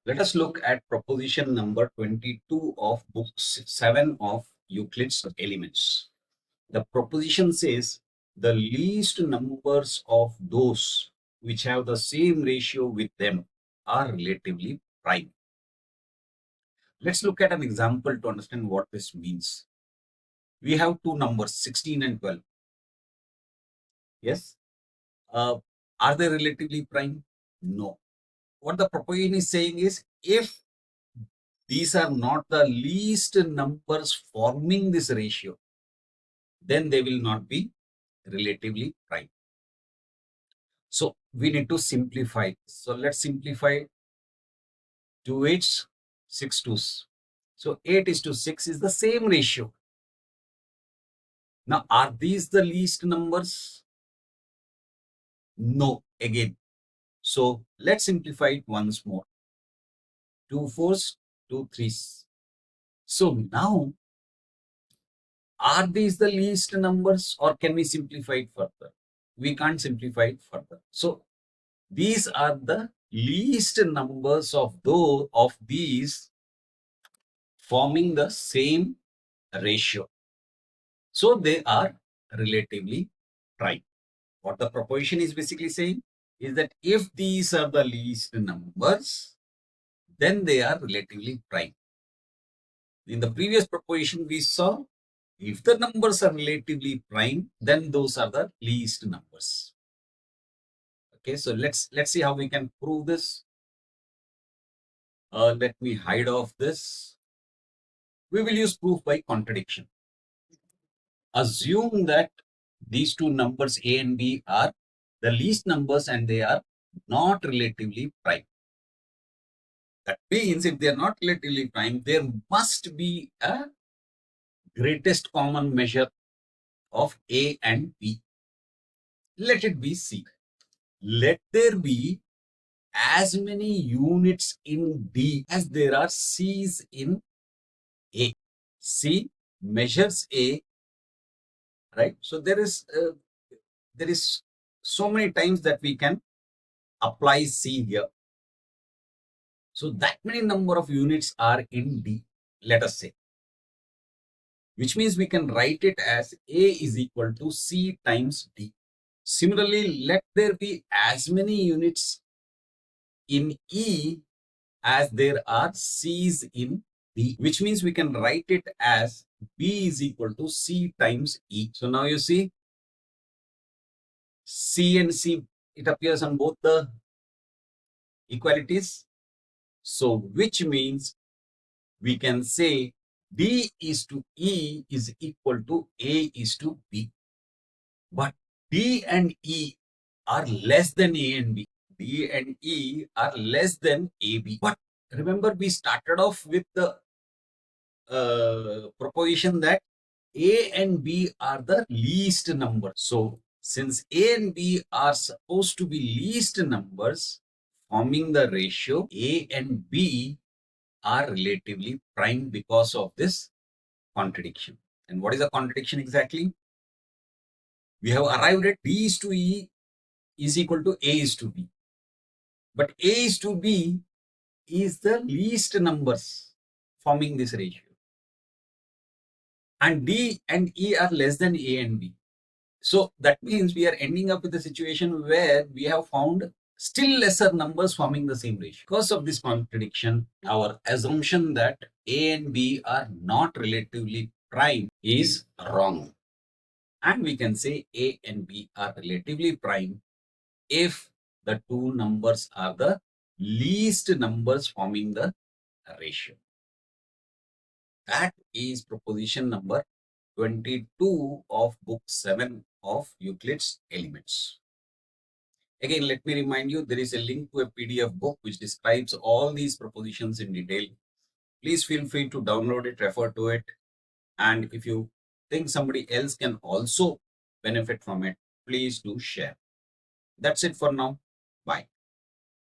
Let us look at proposition number 22 of book 7 of Euclid's Elements. The proposition says the least numbers of those which have the same ratio with them are relatively prime. Let's look at an example to understand what this means. We have two numbers, 16 and 12. Yes. Are they relatively prime? No. What the proposition is saying is, if these are not the least numbers forming this ratio, then they will not be relatively prime. So we need to simplify. So let's simplify 2 8s, 6 2s. So 8:6 is the same ratio. Now, are these the least numbers? No, again. So let's simplify it once more. 2 4s, 2 3s. So now, are these the least numbers, or can we simplify it further? We can't simplify it further. So these are the least numbers of these forming the same ratio. So they are relatively prime. What the proposition is basically saying is that if these are the least numbers, then they are relatively prime. In the previous proposition, we saw if the numbers are relatively prime, then those are the least numbers. Okay, so let's see how we can prove this. Let me hide off this. We will use proof by contradiction. Assume that these two numbers A and B are the least numbers and they are not relatively prime. That means if they are not relatively prime, there must be a greatest common measure of A and B. Let it be C. Let there be as many units in D as there are C's in A. C measures A, right? So there is so many times that we can apply C here. So that many number of units are in D, let us say, which means we can write it as A is equal to C times D. Similarly, let there be as many units in E as there are C's in D, which means we can write it as B is equal to C times E. So now you see C and C, it appears on both the equalities. So which means we can say D is to E is equal to A is to B. But D and E are less than A and B. D and E are less than AB. But remember, we started off with the proposition that A and B are the least numbers. So since A and B are supposed to be least numbers forming the ratio, A and B are relatively prime because of this contradiction. And what is the contradiction exactly? We have arrived at B is to E is equal to A is to B. But A is to B is the least numbers forming this ratio. And D and E are less than A and B. So that means we are ending up with a situation where we have found still lesser numbers forming the same ratio. Because of this contradiction, our assumption that A and B are not relatively prime is wrong. And we can say A and B are relatively prime if the two numbers are the least numbers forming the ratio. That is proposition number 22 of book 7 of Euclid's Elements. Again, let me remind you, there is a link to a PDF book which describes all these propositions in detail. Please feel free to download it, refer to it. And if you think somebody else can also benefit from it, please do share. That's it for now. Bye.